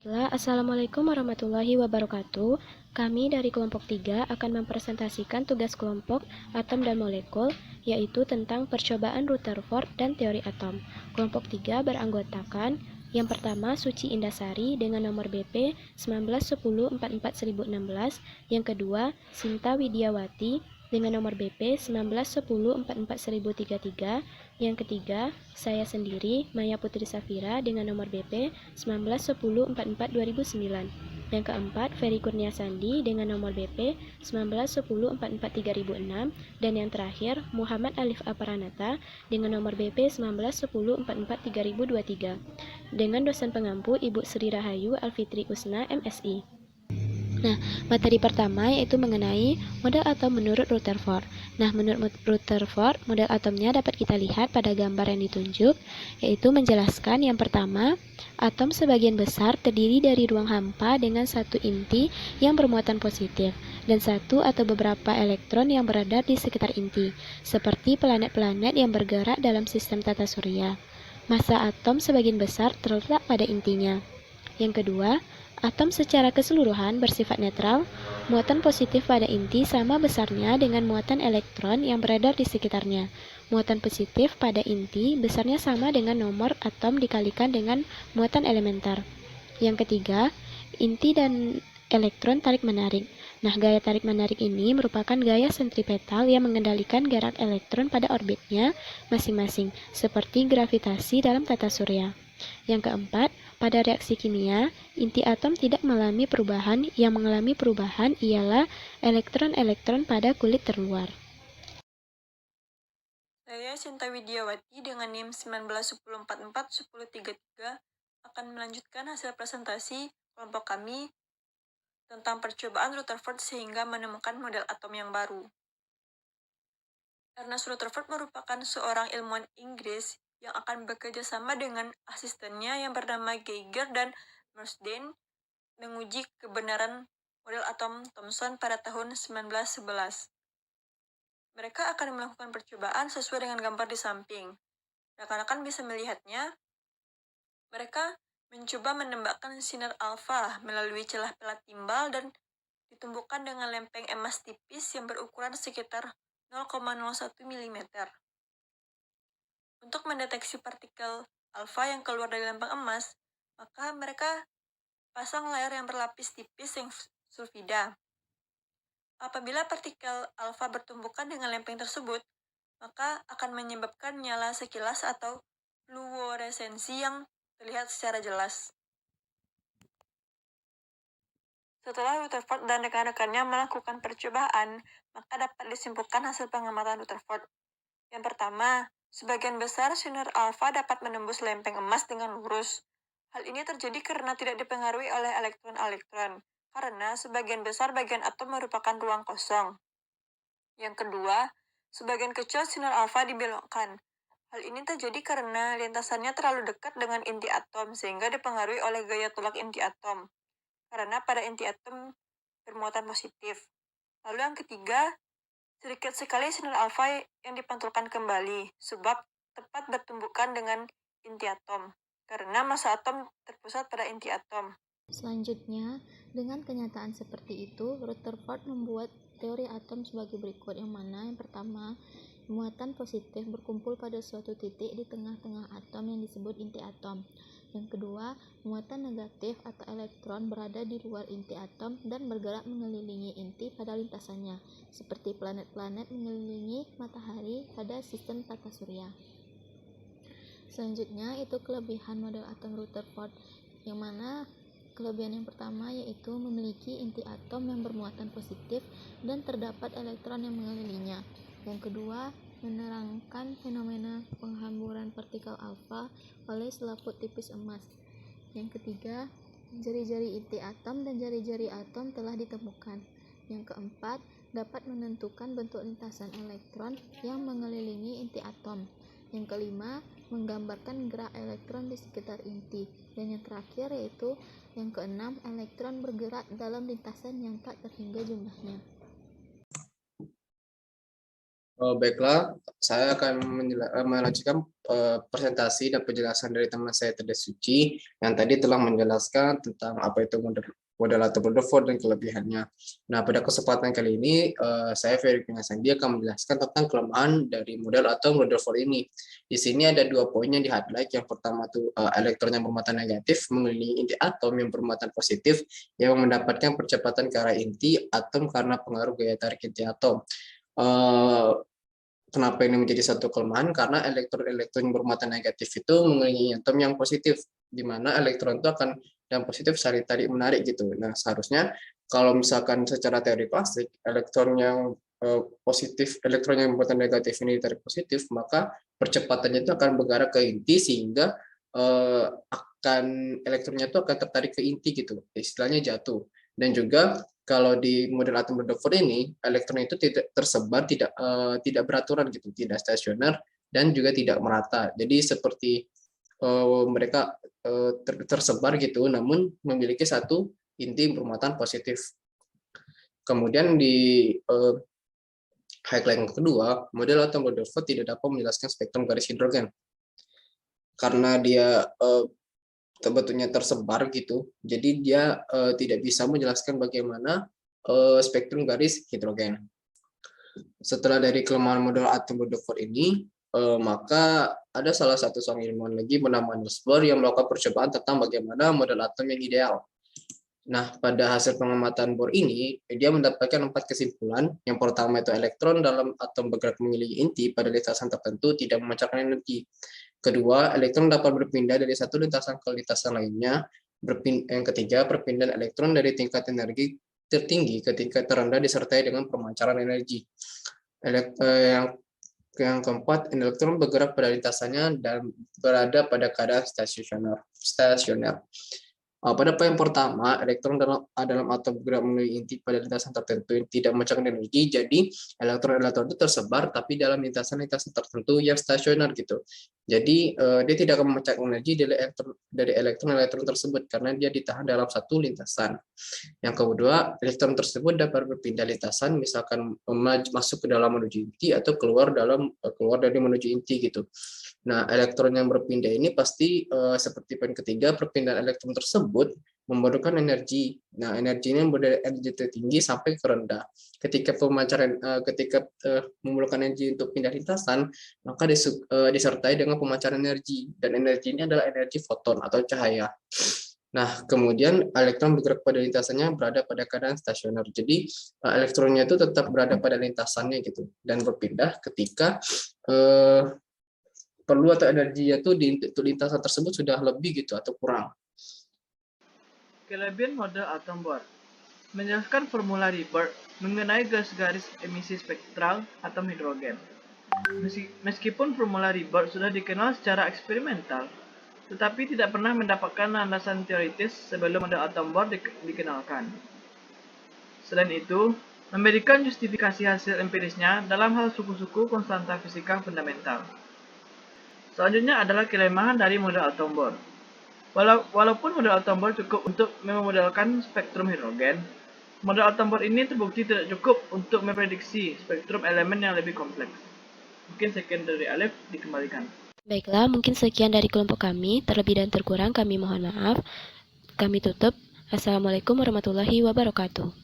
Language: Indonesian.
Assalamualaikum warahmatullahi wabarakatuh. Kami dari kelompok 3 akan mempresentasikan tugas kelompok atom dan molekul, yaitu tentang percobaan Rutherford dan teori atom. Kelompok 3 beranggotakan yang pertama Suci Indasari dengan nomor BP 1910441016, yang kedua Sinta Widiawati dengan nomor BP 1910441033, yang ketiga saya sendiri Maya Putri Safira dengan nomor BP 1910442009, yang keempat Ferry Kurnia Sandi dengan nomor BP 1910443006, dan yang terakhir Muhammad Alif Aparanata dengan nomor BP 1910443023, dengan dosen pengampu Ibu Sri Rahayu Alfitri Usna MSI. Nah, materi pertama yaitu mengenai model atom menurut Rutherford. Nah, menurut Rutherford, model atomnya dapat kita lihat pada gambar yang ditunjuk, yaitu menjelaskan yang pertama, atom sebagian besar terdiri dari ruang hampa dengan satu inti yang bermuatan positif, dan satu atau beberapa elektron yang berada di sekitar inti, seperti planet-planet yang bergerak dalam sistem tata surya. Massa atom sebagian besar terletak pada intinya. Yang kedua, atom secara keseluruhan bersifat netral, muatan positif pada inti sama besarnya dengan muatan elektron yang beredar di sekitarnya. Muatan positif pada inti besarnya sama dengan nomor atom dikalikan dengan muatan elementer. Yang ketiga, inti dan elektron tarik-menarik. Nah, gaya tarik-menarik ini merupakan gaya sentripetal yang mengendalikan gerak elektron pada orbitnya masing-masing, seperti gravitasi dalam tata surya. Yang keempat, pada reaksi kimia, inti atom tidak mengalami perubahan. Yang mengalami perubahan ialah elektron-elektron pada kulit terluar. Saya Sinta Widiawati dengan NIM 1910441033 akan melanjutkan hasil presentasi kelompok kami tentang percobaan Rutherford sehingga menemukan model atom yang baru. Ernest Rutherford merupakan seorang ilmuwan Inggris yang akan bekerja sama dengan asistennya yang bernama Geiger dan Marsden menguji kebenaran model atom Thomson pada tahun 1911. Mereka akan melakukan percobaan sesuai dengan gambar di samping. Rekan-rekan bisa melihatnya. Mereka mencoba menembakkan sinar alfa melalui celah pelat timbal dan ditumbuhkan dengan lempeng emas tipis yang berukuran sekitar 0,01 mm. Untuk mendeteksi partikel alfa yang keluar dari lempeng emas, maka mereka pasang layar yang berlapis tipis yang sulfida. Apabila partikel alfa bertumbukan dengan lempeng tersebut, maka akan menyebabkan nyala sekilas atau fluoresensi yang terlihat secara jelas. Setelah Rutherford dan rekan-rekannya melakukan percobaan, maka dapat disimpulkan hasil pengamatan Rutherford. Yang pertama, sebagian besar sinar alfa dapat menembus lempeng emas dengan lurus. Hal ini terjadi karena tidak dipengaruhi oleh elektron-elektron, karena sebagian besar bagian atom merupakan ruang kosong. Yang kedua, sebagian kecil sinar alfa dibelokkan. Hal ini terjadi karena lintasannya terlalu dekat dengan inti atom sehingga dipengaruhi oleh gaya tolak inti atom. Karena pada inti atom bermuatan positif. Lalu yang ketiga, sedikit sekali sinar alfa yang dipantulkan kembali, sebab tepat bertumbukan dengan inti atom, karena massa atom terpusat pada inti atom. Selanjutnya, dengan kenyataan seperti itu, Rutherford membuat teori atom sebagai berikut, yang mana yang pertama, muatan positif berkumpul pada suatu titik di tengah-tengah atom yang disebut inti atom. Yang kedua, muatan negatif atau elektron berada di luar inti atom dan bergerak mengelilingi inti pada lintasannya, seperti planet-planet mengelilingi matahari pada sistem tata surya. Selanjutnya, itu kelebihan model atom Rutherford, yang mana kelebihan yang pertama yaitu memiliki inti atom yang bermuatan positif dan terdapat elektron yang mengelilinginya. Yang kedua, menerangkan fenomena penghamburan partikel alfa oleh selaput tipis emas. Yang ketiga, jari-jari inti atom dan jari-jari atom telah ditemukan. Yang keempat, dapat menentukan bentuk lintasan elektron yang mengelilingi inti atom. Yang kelima, menggambarkan gerak elektron di sekitar inti. Dan yang terakhir yaitu yang keenam, elektron bergerak dalam lintasan yang tak terhingga jumlahnya. Baiklah, saya akan melanjutkan presentasi dan penjelasan dari teman saya Teddy Suci yang tadi telah menjelaskan tentang apa itu model atau Rutherford dan kelebihannya. Nah, pada kesempatan kali ini saya Ferry Pinasandi akan menjelaskan tentang kelemahan dari model atom Rutherford ini. Di sini ada dua poin yang di-highlight. Yang pertama itu elektron yang bermuatan negatif mengelilingi inti atom yang bermuatan positif yang mendapatkan percepatan ke arah inti atom karena pengaruh gaya tarik inti atom. Kenapa ini menjadi satu kelemahan? Karena elektron-elektron yang bermuatan negatif itu mengelilingi atom yang positif, di mana elektron itu akan yang positif saling tarik menarik gitu. Nah, seharusnya kalau misalkan secara teori klasik, elektron yang positif, elektron yang bermuatan negatif ini ditarik positif, maka percepatannya itu akan bergerak ke inti sehingga akan elektronnya itu akan tertarik ke inti gitu, istilahnya jatuh. Dan juga kalau di model atom Rutherford ini elektron itu tidak tersebar, tidak beraturan gitu, tidak stasioner dan juga tidak merata. Jadi seperti mereka tersebar gitu, namun memiliki satu inti bermuatan positif. Kemudian di highlight yang kedua, model atom Rutherford tidak dapat menjelaskan spektrum garis hidrogen karena dia bentuknya tersebar gitu, jadi dia tidak bisa menjelaskan bagaimana spektrum garis hidrogen. Setelah dari kelemahan model atom Rutherford ini, maka ada salah satu seorang ilmuwan lagi bernama Niels Bohr yang melakukan percobaan tentang bagaimana model atom yang ideal. Nah, pada hasil pengamatan Bohr ini, dia mendapatkan 4 kesimpulan. Yang pertama itu elektron dalam atom bergerak mengelilingi inti pada lintasan tertentu tidak memancarkan energi. Kedua, elektron dapat berpindah dari satu lintasan ke lintasan lainnya. Yang ketiga, perpindahan elektron dari tingkat energi tertinggi ke tingkat terendah disertai dengan pemancaran energi. Yang keempat, elektron bergerak pada lintasannya dan berada pada keadaan stasioner. Pada poin pertama, elektron dalam atom bergerak melalui inti pada lintasan tertentu yang tidak memancarkan energi, jadi elektron-elektron itu tersebar tapi dalam lintasan-lintasan tertentu yang stasioner gitu. Jadi dia tidak akan memancarkan energi dari elektron-elektron tersebut karena dia ditahan dalam satu lintasan. Yang kedua, elektron tersebut dapat berpindah lintasan, misalkan masuk ke dalam menuju inti atau keluar dari menuju inti gitu. Nah, elektron yang berpindah ini pasti seperti poin ketiga, perpindahan elektron tersebut memerlukan energi. Nah, energinya dari energi tertinggi sampai ke rendah. Ketika memerlukan energi untuk pindah lintasan, maka disertai dengan pemancaran energi, dan energi ini adalah energi foton atau cahaya. Nah, kemudian elektron bergerak pada lintasannya berada pada keadaan stasioner. Jadi elektronnya itu tetap berada pada lintasannya gitu, dan berpindah ketika perlu atau energinya tuh di lintasan tersebut sudah lebih gitu atau kurang. Kelebihan model atom Bohr. Menjelaskan formula Bohr mengenai garis emisi spektral atom hidrogen. Meskipun formula Bohr sudah dikenal secara eksperimental, tetapi tidak pernah mendapatkan landasan teoritis sebelum model atom Bohr dikenalkan. Selain itu, memberikan justifikasi hasil empirisnya dalam hal suku-suku konstanta fisika fundamental. Selanjutnya adalah kelemahan dari model atom Bohr. Walaupun model atom Bohr cukup untuk memodelkan spektrum hidrogen, model atom Bohr ini terbukti tidak cukup untuk memprediksi spektrum elemen yang lebih kompleks. Mungkin sekian dari Alif, dikembalikan. Baiklah, mungkin sekian dari kelompok kami. Terlebih dan terkurang kami mohon maaf. Kami tutup. Assalamualaikum warahmatullahi wabarakatuh.